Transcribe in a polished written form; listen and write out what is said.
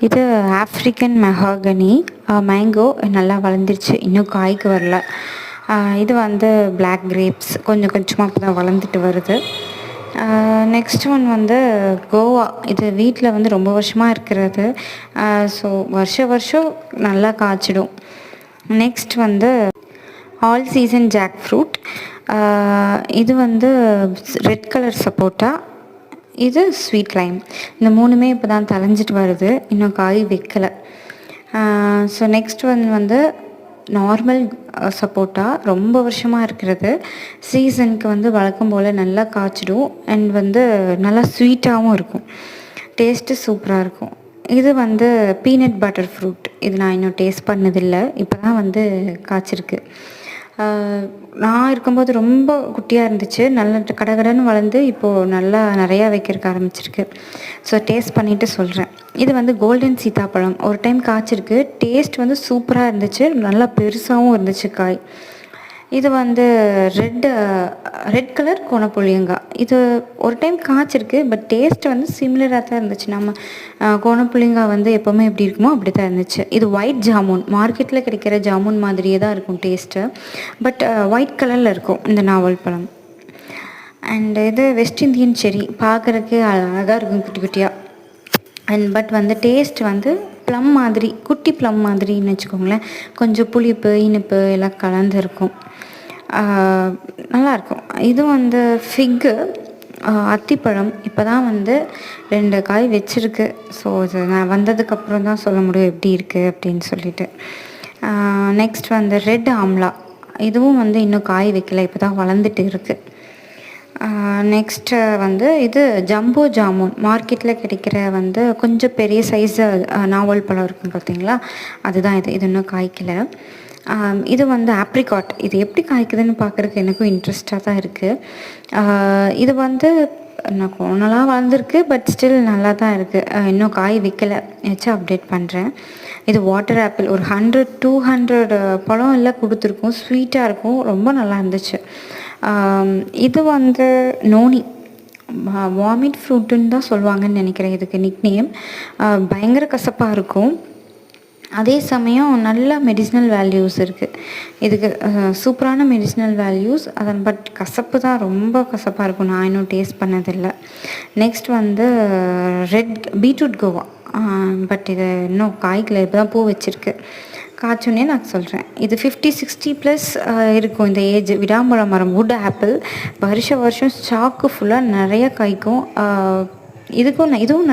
இது African மெஹாகனி mango நல்லா வளர்ந்துருச்சு, இன்னும் காய்க்கு வரல. இது வந்து பிளாக் கிரேப்ஸ் கொஞ்சம் கொஞ்சமாக இப்போ தான் வளர்ந்துட்டு வருது. நெக்ஸ்ட் ஒன் வந்து கோவா. இது வீட்டில் வந்து ரொம்ப வருஷமாக இருக்கிறது. ஸோ வருஷம் நல்லா காய்ச்சிடும். நெக்ஸ்ட் வந்து ஆல் சீசன் ஜாக் ஃப்ரூட். இது வந்து ரெட் கலர் சப்போட்டா. இது ஸ்வீட் லைம். இந்த மூணுமே இப்போ தான் தளைஞ்சிட்டு வருது, இன்னும் காய் வைக்கலை. ஸோ நெக்ஸ்ட் ஒன் வந்து நார்மல் சப்போட்டா, ரொம்ப வருஷமாக இருக்கிறது. சீசனுக்கு வந்து வழக்கம் போல் நல்லா காய்ச்சிடும் அண்ட் வந்து நல்லா ஸ்வீட்டாகவும் இருக்கும், டேஸ்ட்டு சூப்பராக இருக்கும். இது வந்து பீனட் பட்டர் ஃப்ரூட். இது நான் இன்னும் டேஸ்ட் பண்ணதில்லை, இப்போ தான் வந்து காய்ச்சிருக்கு. நான் இருக்கும்போது ரொம்ப குட்டியாக இருந்துச்சு, நல்ல கடகடன்னு வளர்ந்து இப்போது நல்லா நிறையா வைக்கிறதுக்கு ஆரம்பிச்சிருக்கு. ஸோ டேஸ்ட் பண்ணிவிட்டு சொல்கிறேன். இது வந்து கோல்டன் சீத்தாப்பழம். ஒரு டைம் காய்ச்சிருக்கு, டேஸ்ட் வந்து சூப்பராக இருந்துச்சு, நல்லா பெருசாகவும் இருந்துச்சு காய். இது வந்து ரெட் கலர் கோணப்புளியங்காய். இது ஒரு டைம் காய்ச்சிருக்கு, பட் டேஸ்ட் வந்து சிமிலராக தான் இருந்துச்சு. நம்ம கோணப்புளியங்காய் வந்து எப்போவுமே எப்படி இருக்குமோ அப்படி தான் இருந்துச்சு. இது ஒயிட் ஜாமுன், மார்க்கெட்டில் கிடைக்கிற ஜாமுன் மாதிரியே தான் இருக்கும் டேஸ்ட்டு, பட் ஒயிட் கலரில் இருக்கும் இந்த நாவல் பழம். அண்ட் இது வெஸ்ட் இந்தியன் செரி. பார்க்குறதுக்கு அழகாக இருக்கும் குட்டி குட்டியாக. பட் வந்து டேஸ்ட் வந்து ப்ளம் மாதிரி, குட்டி ப்ளம் மாதிரின்னு வச்சுக்கோங்களேன். கொஞ்சம் புளிப்பு இனிப்பு எல்லாம் கலந்துருக்கும், நல்லாயிருக்கும். இது வந்து ஃபிக்கு, அத்திப்பழம். இப்போ தான் வந்து 2 காய் வச்சுருக்கு. ஸோ இது நான் வந்ததுக்கப்புறம் தான் சொல்ல முடியும் எப்படி இருக்குது அப்படின்னு சொல்லிட்டு. நெக்ஸ்ட் வந்து ரெட் ஆம்லா. இதுவும் வந்து இன்னும் காய் வைக்கல, இப்போ தான் வளர்ந்துட்டு இருக்குது. நெக்ஸ்ட்டு வந்து இது ஜம்போ ஜாமுன். மார்க்கெட்டில் கிடைக்கிற வந்து கொஞ்சம் பெரிய சைஸு நாவல் பழம் இருக்கும் பார்த்தீங்களா, அதுதான் இது. இது இன்னும் காய்க்கலை. இது வந்து ஆப்ரிகாட். இது எப்படி காய்க்குதுன்னு பார்க்குறதுக்கு எனக்கும் இன்ட்ரெஸ்டாக தான் இருக்குது. இது வந்து நான் கோணலாக வளர்ந்துருக்கு, பட் ஸ்டில் நல்லா தான் இருக்குது. இன்னும் காய் வைக்கலை, வச்சு அப்டேட் பண்ணுறேன். இது வாட்டர் ஆப்பிள். ஒரு 100-200 பழம் எல்லாம் கொடுத்துருக்கும், ஸ்வீட்டாக இருக்கும், ரொம்ப நல்லா இருந்துச்சு. இது வந்து நோனி, வாமிட் ஃப்ரூட்டுன்னு தான் சொல்லுவாங்கன்னு நினைக்கிறேன் இதுக்கு நிக்நேம். பயங்கர கசப்பாக இருக்கும், அதே சமயம் நல்ல மெடிசினல் வேல்யூஸ் இருக்குது இதுக்கு. சூப்பரான மெடிசினல் வேல்யூஸ் அதன், பட் கசப்பு தான், ரொம்ப கசப்பாக இருக்கும். நான் இன்னும் டேஸ்ட் பண்ணதில்லை. நெக்ஸ்ட் வந்து ரெட் பீட்ரூட் கோவா. பட் இது இன்னும் காய்க்கல, இப்போ தான் பூ வச்சுருக்கு. காய்ச்சோன்னே நான் சொல்கிறேன். இது 50-60+ இருக்கும் இந்த ஏஜ். விடாம்பழ மரம், வுட் ஆப்பிள். வருஷம் ஸ்டாக்கு ஃபுல்லாக நிறைய காய்க்கும். இதுவும்